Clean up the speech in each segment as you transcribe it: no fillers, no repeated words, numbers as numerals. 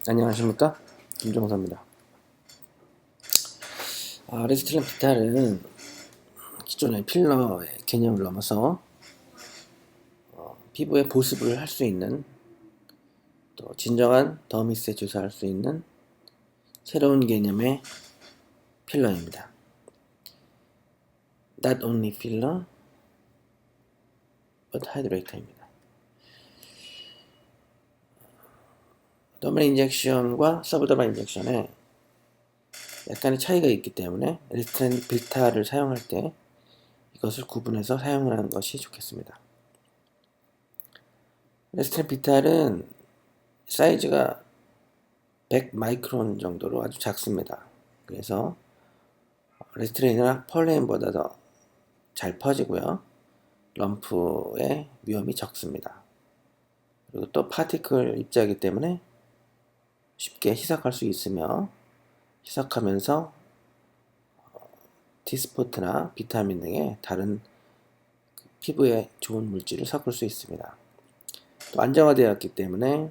안녕하십니까, 김종서입니다. 레스트렌 비탈은 기존의 필러의 개념을 넘어서 피부에 보습을 할 수 있는, 또 진정한 더미스에 주사할 수 있는 새로운 개념의 필러입니다. Not only filler, but hydrator입니다. 더멀 인젝션과 서브더멀 인젝션에 약간의 차이가 있기 때문에 레스트렌 비탈을 사용할 때 이것을 구분해서 사용하는 것이 좋겠습니다. 레스트렌 비탈은 사이즈가 100 마이크론 정도로 아주 작습니다. 그래서 레스트렌이나 펄레인보다 더 잘 퍼지고요. 럼프의 위험이 적습니다. 그리고 또 파티클 입자이기 때문에 쉽게 희석할 수 있으며, 희석하면서 디스포트나 비타민 등의 다른 피부에 좋은 물질을 섞을 수 있습니다. 또 안정화되었기 때문에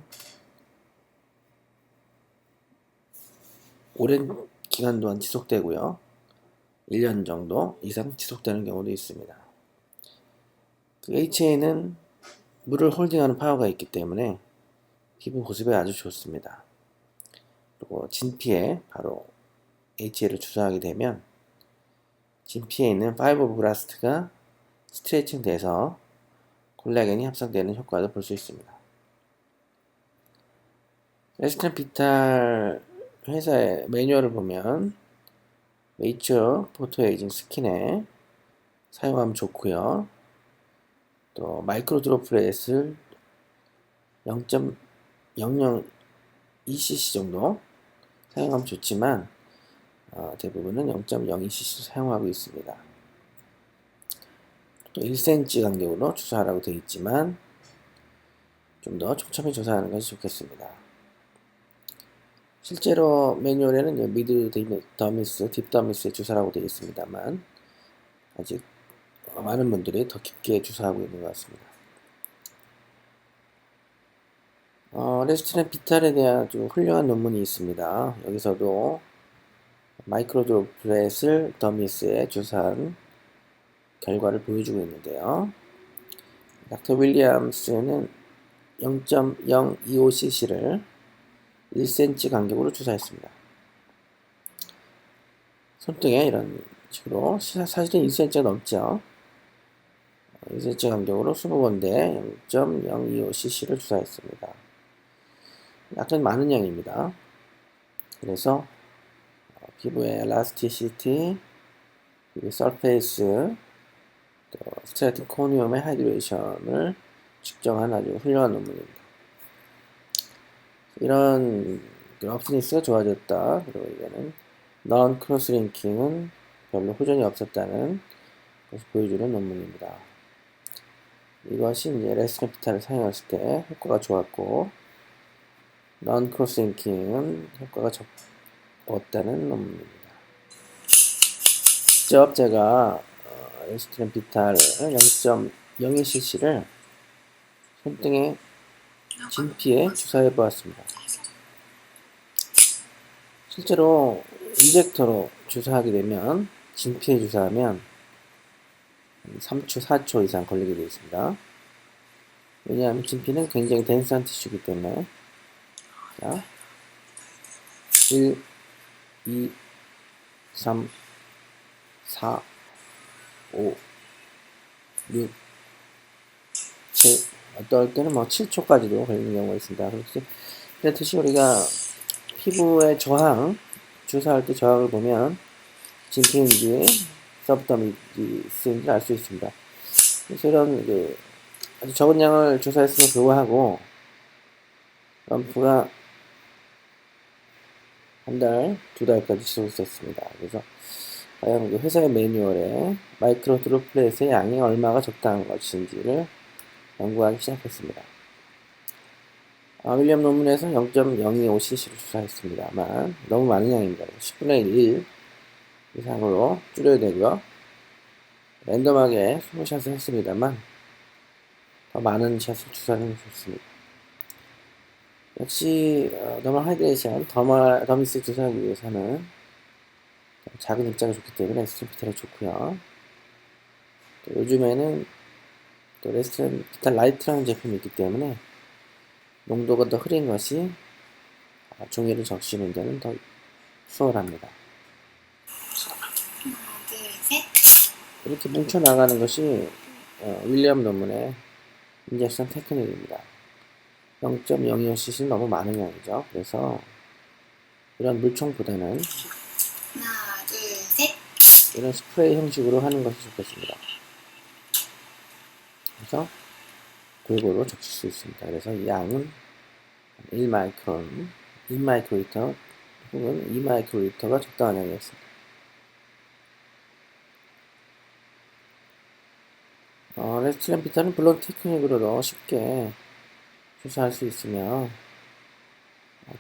오랜 기간 동안 지속되고요. 1년 정도 이상 지속되는 경우도 있습니다. 그 HA는 물을 홀딩하는 파워가 있기 때문에 피부 보습에 아주 좋습니다. 그리고 진피에 바로 HA를 주사하게 되면 진피에 있는 파이브로블라스트가 스트레칭 돼서 콜라겐이 합성되는 효과도 볼 수 있습니다. 레스트렌 비탈 회사의 매뉴얼을 보면 네이처 포토에이징 스킨에 사용하면 좋고요. 또 마이크로 드롭플렛을 0.002cc 정도 사용하면 좋지만 대부분은 0.02cc 사용하고 있습니다. 또 1cm 간격으로 주사하라고 되어 있지만 좀 더 촘촘히 주사하는 것이 좋겠습니다. 실제로 매뉴얼에는 미드 더미스, 딥 더미스에 주사라고 되어 있습니다만 아직 많은 분들이 더 깊게 주사하고 있는 것 같습니다. 레스트렌 비탈에 대한 아주 훌륭한 논문이 있습니다. 여기서도 마이크로 드롭플렛을 더미스에 주사한 결과를 보여주고 있는데요. 닥터 윌리엄스는 0.025cc를 1cm 간격으로 주사했습니다. 손등에 이런 식으로, 사실은 1cm가 넘죠. 1cm 간격으로 20번대 0.025cc를 주사했습니다. 약간 많은 양입니다. 그래서 피부의 엘라스티시티, 피부 서페이스, 또 스트라틴 코니움의 하이드레이션을 측정한 아주 훌륭한 논문입니다. 이런 러프니스가 좋아졌다. 그리고 이거는 넌 크로스 링킹은 별로 호전이 없었다는 것을 보여주는 논문입니다. 이것이 이제 레스트렌 비탈을 사용했을 때 효과가 좋았고, 넌 크로스 링킹은 효과가 적었다는 논문입니다. 직접 제가 레스트렌 비탈 0.02cc를 손등에 진피에 주사해 보았습니다. 실제로 인젝터로 주사하게 되면, 진피에 주사하면 3초, 4초 이상 걸리게 되어 있습니다. 왜냐하면 진피는 굉장히 덴스한 티슈이기 때문에. 자, 1, 2, 3, 4, 5, 6, 7, 어떨 때는 7초까지도 걸리는 경우가 있습니다. 그렇듯이 우리가 피부의 저항, 주사할 때 저항을 보면 진피인지 서브더미스인지 알 수 있습니다. 그래서 이런 아주 적은 양을 주사했음에도 불구하고 럼프가 한 달, 2달까지 지속됐습니다. 그래서 과연 회사의 매뉴얼에 마이크로 드롭플렛의 양이 얼마가 적당한 것인지를 연구하기 시작했습니다. 윌리엄 논문에서 0.025cc를 주사했습니다만 너무 많은 양입니다. 10분의 1 이상으로 줄여야 되고요. 랜덤하게 20샷을 했습니다만 더 많은 샷을 주사하는 게 좋습니다. 역시 더멀 하이드레이션, 더미스 주사하기 위해서는 작은 입자가 좋기 때문에 레스트린 피탈이 좋고요. 또 요즘에는 또 레스트린 피탈 라이트라는 제품이 있기 때문에 농도가 더 흐린 것이 종이를 적시는 데는 더 수월합니다. 하나, 둘, 셋. 이렇게 뭉쳐 나가는 것이 윌리엄 논문의 인젝션 테크닉입니다. 0.025cc는 너무 많은 양이죠. 그래서 이런 물총보다는 하나, 둘, 셋. 이런 스프레이 형식으로 하는 것이 좋겠습니다. 그래서 골고루 적실 수 있습니다. 그래서 이 양은 1마이크론, 1마이크로리터 혹은 2마이크로리터가 적당한 양이었습니다. 레스틸렌 비타는 블론 테크닉으로도 쉽게 주사할 수 있으며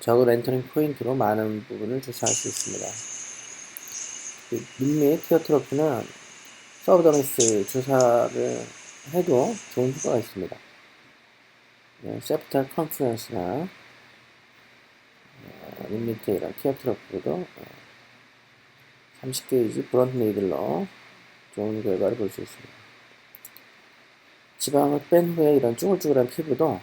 적은 엔터링 포인트로 많은 부분을 주사할 수 있습니다. 눈밑 티어트로피는 서브더미스 주사를 해도 좋은 효과가 있습니다. 세프탈 컨퍼런스나 눈밑에 이런 티어트로피로도 30게이지 브런트 니들로 좋은 결과를 볼 수 있습니다. 지방을 뺀 후에 이런 쭈글쭈글한 피부도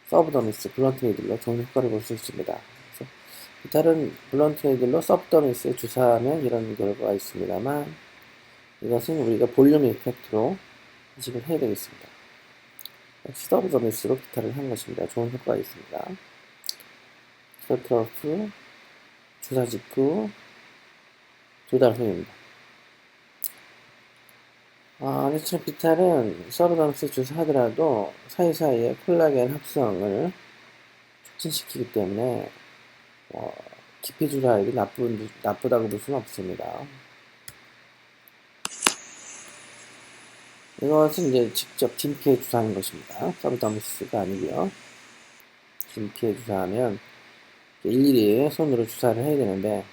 서브더미스 블런트 니들로 좋은 효과를 볼 수 있습니다. 그래서 다른 블런트 니들로 서브더미스에 주사하면 이런 결과가 있습니다만 이것은 우리가 볼륨 이펙트로 인식을 해야 되겠습니다. 서브더미스로 기타를 한 것입니다. 좋은 효과가 있습니다. 스터트러프 주사 직후 2달 후입니다. 레스트린 비탈은 서브더미스 주사하더라도 사이사이에 콜라겐 합성을 촉진시키기 때문에 깊이 주사하기 나쁘다고 볼 수는 없습니다. 이것은 이제 직접 진피에 주사하는 것입니다. 서브더미스가 아니고요. 진피에 주사하면 일일이 손으로 주사를 해야 되는데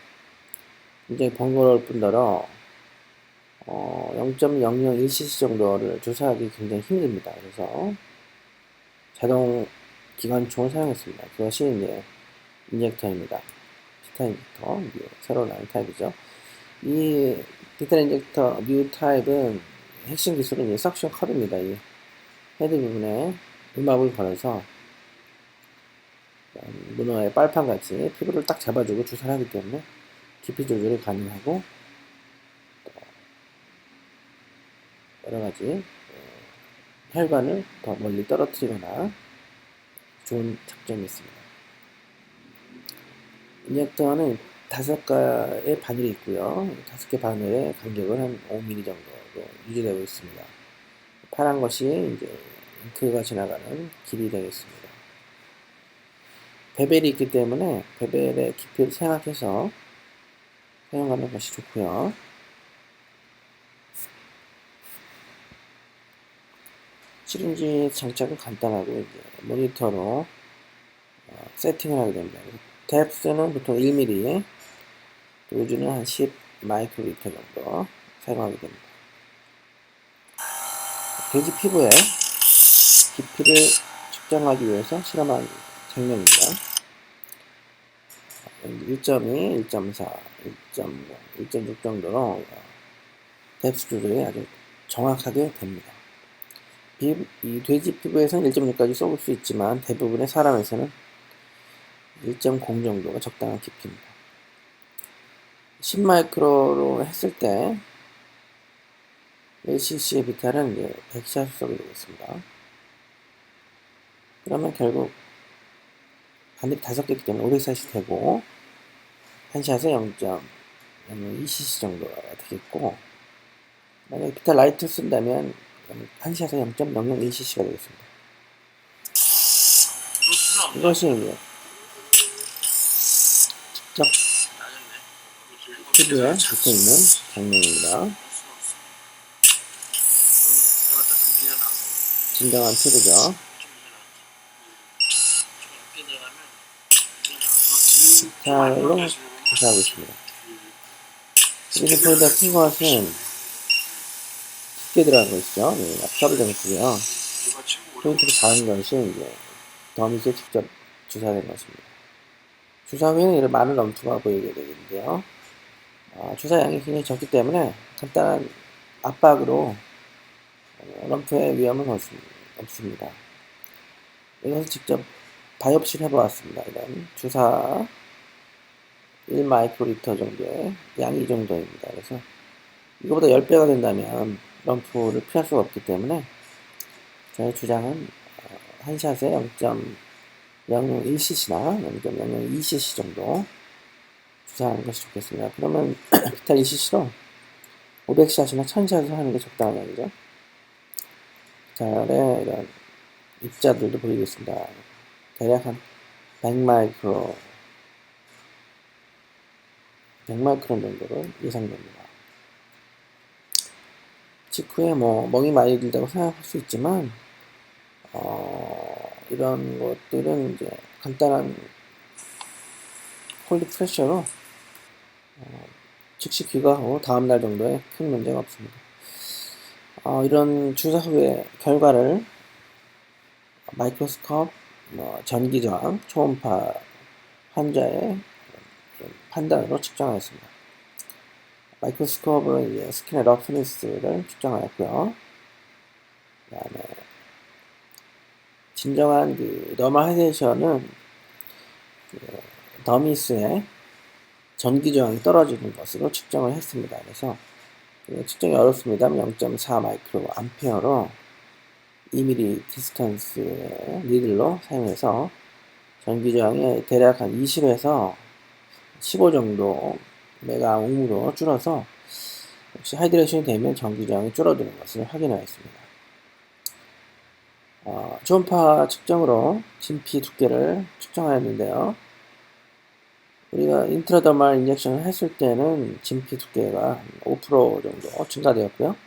굉장히 번거로울 뿐더러 0.001cc 정도를 주사하기 굉장히 힘듭니다. 그래서 자동 기관총을 사용했습니다. 그것이 이제 인젝터입니다. 티타 인젝터, 새로 나온 타입이죠. 이 티타 인젝터 뉴 타입은 핵심 기술은 이제 석션 컵입니다. 이 헤드 부분에 음압을 걸어서 문어의 빨판 같이 피부를 딱 잡아주고 주사를 하기 때문에 깊이 조절이 가능하고 여러가지 혈관을 더 멀리 떨어뜨리거나 좋은 장점이 있습니다. 인젝터는 5개의 바늘이 있고요. 5개 바늘의 간격은 한 5mm 정도로 유지되고 있습니다. 파란 것이 이제 잉크가 지나가는 길이 되겠습니다. 베벨이 있기 때문에 베벨의 깊이를 생각해서 사용하는 것이 좋고요. 시린지 장착은 간단하고 이제 모니터로 세팅을 하게 됩니다. 뎁스는 보통 1mm, 도주는 한 10 마이크로리터 정도 사용하게 됩니다. 돼지 피부에 깊이를 측정하기 위해서 실험한 장면입니다. 1.2, 1.4, 1.0, 1.6 정도로 뎁스 조절이 아주 정확하게 됩니다. 이 돼지 피부에서는 1.6까지 쏘을 수 있지만 대부분의 사람에서는 1.0 정도가 적당한 깊이입니다. 10마이크로로 했을 때 1cc의 비탈은 이제 100샷을 쏘게 되겠습니다. 그러면 결국 바늘이 5개이기 때문에 500샷이 되고 한 샷에 0.2cc 정도가 되겠고 만약에 비탈 라이트 쓴다면 한 샷에 0.001cc가 되겠습니다. 이것이 이제 직접 피부에 붙어 있는 장면입니다. 진정한 피부죠. 비탈로 조사하고 있습니다. 여기서 보다 큰 것은 두께 들어간 거 있죠. 앞서를 정수고요. 포인트가 작은 것이 이제 더밋에 직접 주사된 것입니다. 주사 후에는 이런 많은 럼프가 보이게 되는데요. 주사량이 굉장히 적기 때문에 간단한 압박으로 럼프의 위험은 없습니다. 이것을 직접 바이옵시를 해보았습니다. 이런 주사 1마이크로리터 정도의 양이 이 정도입니다. 그래서 이거보다 10배가 된다면 럼프를 피할 수가 없기 때문에 저의 주장은 한 샷에 0.001cc나 0.002cc 정도 주사하는 것이 좋겠습니다. 그러면 비탈 2cc로 500샷이나 1000샷을 하는 게 적당한 양이죠. 비탈의 이런 입자들도 보이겠습니다. 대략 한 100마이크론 정도로 예상됩니다. 직후에 멍이 많이 들다고 생각할 수 있지만 이런 것들은 이제 간단한 콜드 프레셔로 즉시 귀가하고 다음날 정도에 큰 문제가 없습니다. 이런 주사 후의 결과를 마이크로스코프, 전기저항, 초음파 환자의 판단으로 측정하였습니다. 마이크로스코프는 이제 스킨의 러프니스를 측정하였고요. 그 다음에 진정한 너멀 하이드레이션은 더미스의 전기 저항이 떨어지는 것으로 측정을 했습니다. 그래서 측정이 어렵습니다만 0.4 마이크로 암페어로 2mm 디스턴스의 니들로 사용해서 전기 저항이 대략 한 20에서 15 정도 메가 옴으로 줄어서 역시 하이드레이션이 되면 전기 저항이 줄어드는 것을 확인하였습니다. 초음파 측정으로 진피 두께를 측정하였는데요. 우리가 인트라더말 인젝션을 했을 때는 진피 두께가 5% 정도 증가되었고요.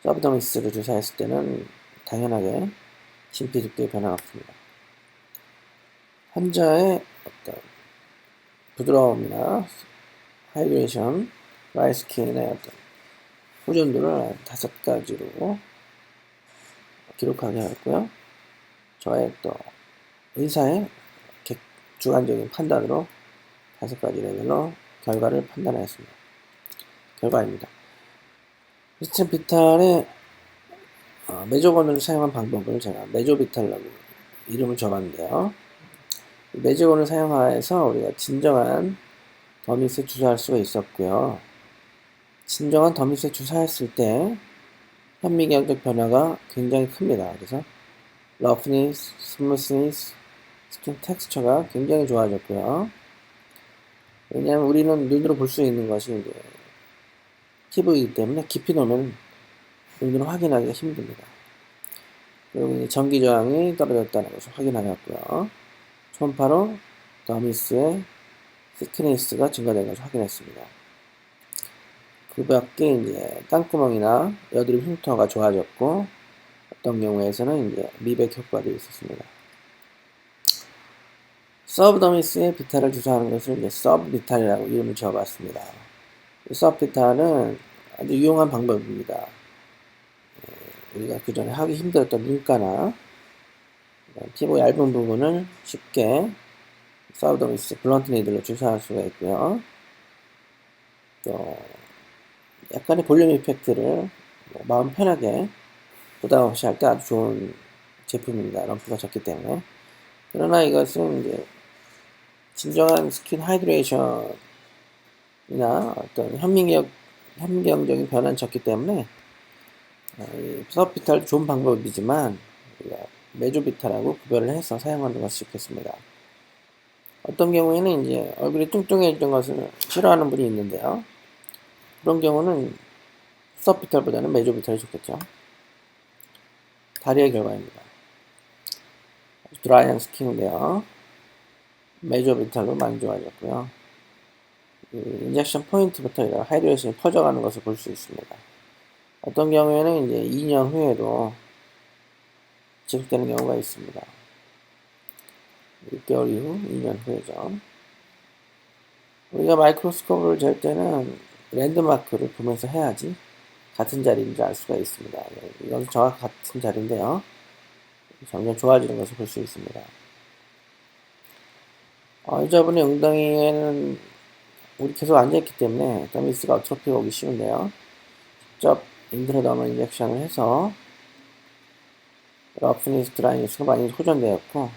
서브더미스를 주사했을 때는 당연하게 진피 두께의 변화가 없습니다. 환자의 어떤 부드러움이나 하이드레이션, 라이스킨의 어떤 호전도를 5가지로 기록하게 하였고요. 저의 또 의사의 주관적인 판단으로 5가지 레벨로 결과를 판단하였습니다. 결과입니다. 크리스찬 비탈의 메조건을 사용한 방법을 제가 메조비탈라고 이름을 줘봤는데요. 메조건을 사용하여서 우리가 진정한 더밋에 주사할 수가 있었고요. 진정한 더밋에 주사했을 때 현미경적 변화가 굉장히 큽니다. 그래서 러프니스, 스무스니스, 스킨 텍스처가 굉장히 좋아졌고요. 왜냐하면 우리는 눈으로 볼 수 있는 것이 이제 피부이기 때문에 깊이 놓으면 눈으로 확인하기가 힘듭니다. 그리고 이제 전기 저항이 떨어졌다는 것을 확인하였고요. 초음파로 더미스의 시크니스가 증가된 것을 확인했습니다. 그 밖에 이제 땅구멍이나 여드름 흉터가 좋아졌고 어떤 경우에서는 이제 미백 효과도 있었습니다. 서브더미스의 비탈을 주사하는 것을 이제 서브비탈이라고 이름을 지어봤습니다. 서브비탈은 아주 유용한 방법입니다. 우리가 그 전에 하기 힘들었던 눈가나 피부 얇은 부분을 쉽게 서브더미스 블런트 니들로 주사할 수가 있고요. 또 약간의 볼륨 이펙트를 마음 편하게 부담 없이 할 때 아주 좋은 제품입니다. 럼프가 적기 때문에. 그러나 이것은 이제 진정한 스킨 하이드레이션이나 어떤 현미경적인 변화는 적기 때문에 서브비탈도 좋은 방법이지만 우리가 메조비탈하고 구별을 해서 사용하는 것이 좋겠습니다. 어떤 경우에는 이제 얼굴이 뚱뚱해진 것을 싫어하는 분이 있는데요. 그런 경우는 서브비탈보다는 메조비탈이 좋겠죠. 다리의 결과입니다. 드라이한 스킨인데요. 메조비탈로 많이 좋아졌고요. 인젝션 포인트부터 이런 하이드레이션이 퍼져가는 것을 볼 수 있습니다. 어떤 경우에는 이제 2년 후에도 지속되는 경우가 있습니다. 6개월 이후 2년 후에죠. 우리가 마이크로스코프를 잴 때는 랜드마크를 보면서 해야지 같은 자리인지 알 수가 있습니다. 이건 정확히 같은 자리인데요. 점점 좋아지는 것을 볼 수 있습니다. 여자분의 엉덩이에는 우리 계속 앉아있기 때문에 더미스가 어트로피가 오기 쉬운데요. 직접 인트라더멀 인젝션을 해서 러프니스 드라이니스가 많이 호전되었고,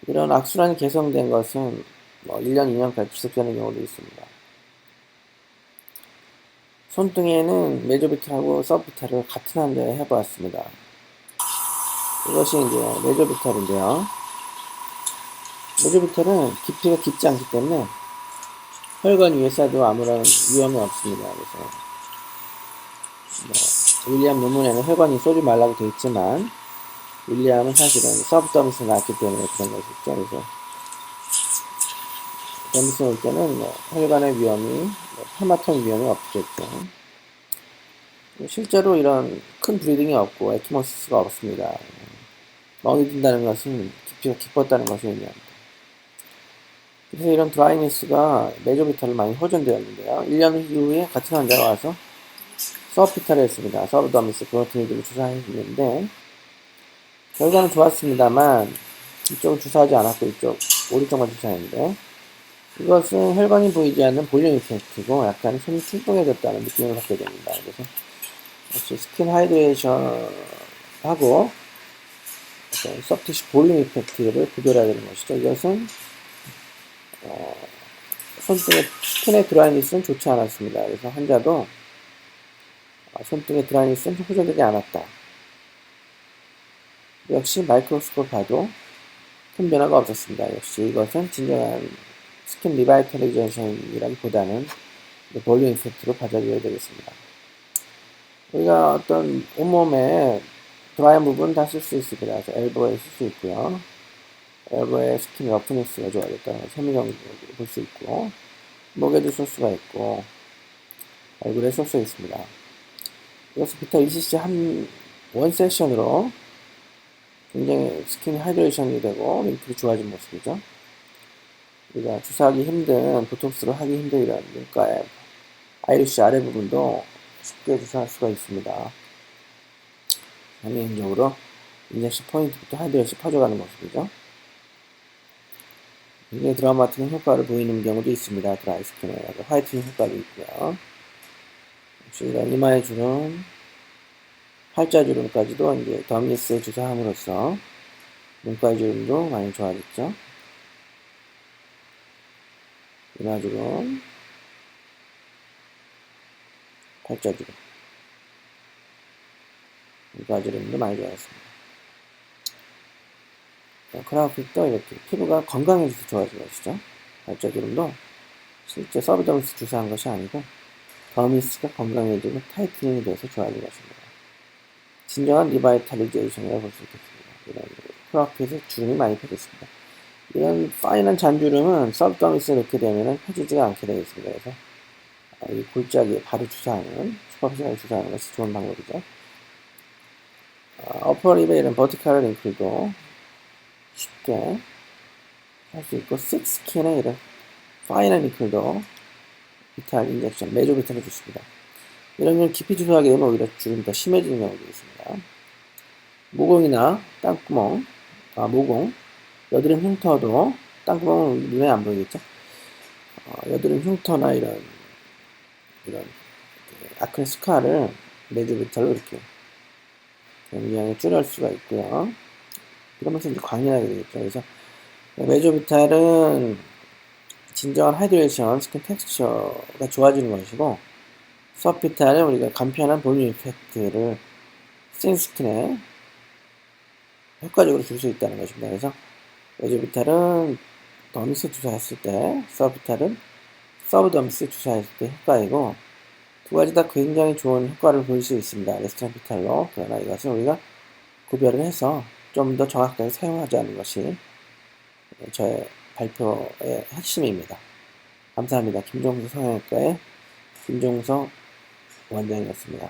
이런 악순환이 개선된 것은 1년, 2년까지 지속되는 경우도 있습니다. 손등에는 메조비탈하고 서브비탈을 같은 환자에 해보았습니다. 이것이 이제 메조비탈인데요. 메조비탈은 깊이가 깊지 않기 때문에 혈관 위에 쏴도 아무런 위험이 없습니다. 그래서 윌리엄 논문에는 혈관이 쏘지 말라고 되어 있지만 윌리엄은 사실은 서브더미스가 나왔기 때문에 그런 것이죠. 그래서 더미스 올 때는 혈관의 위험이, 헤마톤 위험이 없겠죠. 실제로 이런 큰 브리딩이 없고 에키모시스가 없습니다. 멍이 든다는 것은 깊이가 깊었다는 것을 의미합니다. 그래서 이런 드라이니스가 메조비탈을 많이 호전되었는데요. 1년 이후에 같은 환자가 와서 서브비탈을 했습니다. 서브더미스 브로티니드를 주사했는데 결과는 좋았습니다만 이쪽은 주사하지 않았고 이쪽 오른쪽만 주사했는데, 이것은 혈관이 보이지 않는 볼륨 이펙트고 약간 손이 퉁퉁해졌다는 느낌을 받게 됩니다. 그래서 역시 스킨 하이드레이션 하고 서프티슈 볼륨 이펙트를 구별해야 되는 것이죠. 이것은 손등의 스킨의 드라이니스는 좋지 않았습니다. 그래서 환자도 손등의 드라이니스는 호전되지 않았다. 역시 마이크로스코프 봐도 큰 변화가 없었습니다. 역시 이것은 진정한 스킨 리바이탈리제이션이라기보다는 볼륨 이펙트로 받아들여야 되겠습니다. 우리가 어떤 온몸에 드라이한 부분 다 쓸 수 있습니다. 그래서 엘보에 쓸 수 있고요. 엘보의 스킨 러프니스가 좋아졌다는 걸 세밀형으로 볼 수 있고, 목에도 쓸 수가 있고, 얼굴에 쓸 수 있습니다. 이것은 비타 ECC 원 세션으로 굉장히 스킨 하이드레이션이 되고 링크가 좋아진 모습이죠. 우리가 주사하기 힘든, 보톡스를 하기 힘든 이런 눈가의 아이리쉬 아래 부분도 쉽게 주사할 수가 있습니다. 전면적으로 인젝션 포인트부터 하이드레이션 퍼져가는 모습이죠. 굉장히 드라마틱한 효과를 보이는 경우도 있습니다. 드라이 스킨에 화이트닝 효과도 있고요. 역시 이런 이마의 주름, 팔자 주름까지도 이제 더미스에 주사함으로써 눈가의 주름도 많이 좋아졌죠. 이마 주름, 팔자 주름, 눈가 주름도 많이 좋아졌습니다. 크라우핏도 이렇게 피부가 건강해져서 좋아진 것이죠. 팔자 주름도 실제 서브더미스 주사한 것이 아니고 더미스가 건강해지고 타이트닝이 돼서 좋아진 것입니다. 진정한 리바이탈리제이션이라고 볼 수 있겠습니다. 이런 크라우핏의 주름이 많이 펴졌습니다. 이런 파인한 잔주름은 서브더미스에 넣게 되면 펴지지가 않게 되겠습니다. 그래서 이 골짜기에 바로 주사하는, 슈퍼피셜에 주사하는 것이 좋은 방법이죠. 어퍼립의 이런 버티컬 링클도 쉽게 할 수 있고, 식스킨의 이런 파인한 링클도 비탈 인젝션, 메조비탈을 줬습니다. 이런 걸 깊이 주사하게 되면 오히려 주름이 더 심해지는 경우도 있습니다. 모공이나 땅구멍, 모공, 여드름 흉터도, 땅구멍은 눈에 안 보이겠죠? 여드름 흉터나 이런 아크네 스카를 메조비탈로 이렇게 굉장히 줄일 수가 있고요. 그러면서 이제 광연하게 되겠죠. 그래서 메조비탈은 진정한 하이드레이션, 스킨 텍스처가 좋아지는 것이고, 서비탈은 우리가 간편한 볼륨 이펙트를 센 스킨에 효과적으로 줄 수 있다는 것입니다. 그래서 메조비탈은 더미스 주사했을 때, 서비탈은 서브더미스 주사했을 때 효과이고, 두 가지 다 굉장히 좋은 효과를 보일 수 있습니다. 레스트라피탈로. 그러나 이것은 우리가 구별을 해서 좀 더 정확하게 사용하자는 것이 저의 발표의 핵심입니다. 감사합니다. 김종서 성형외과의 김종서 원장이었습니다.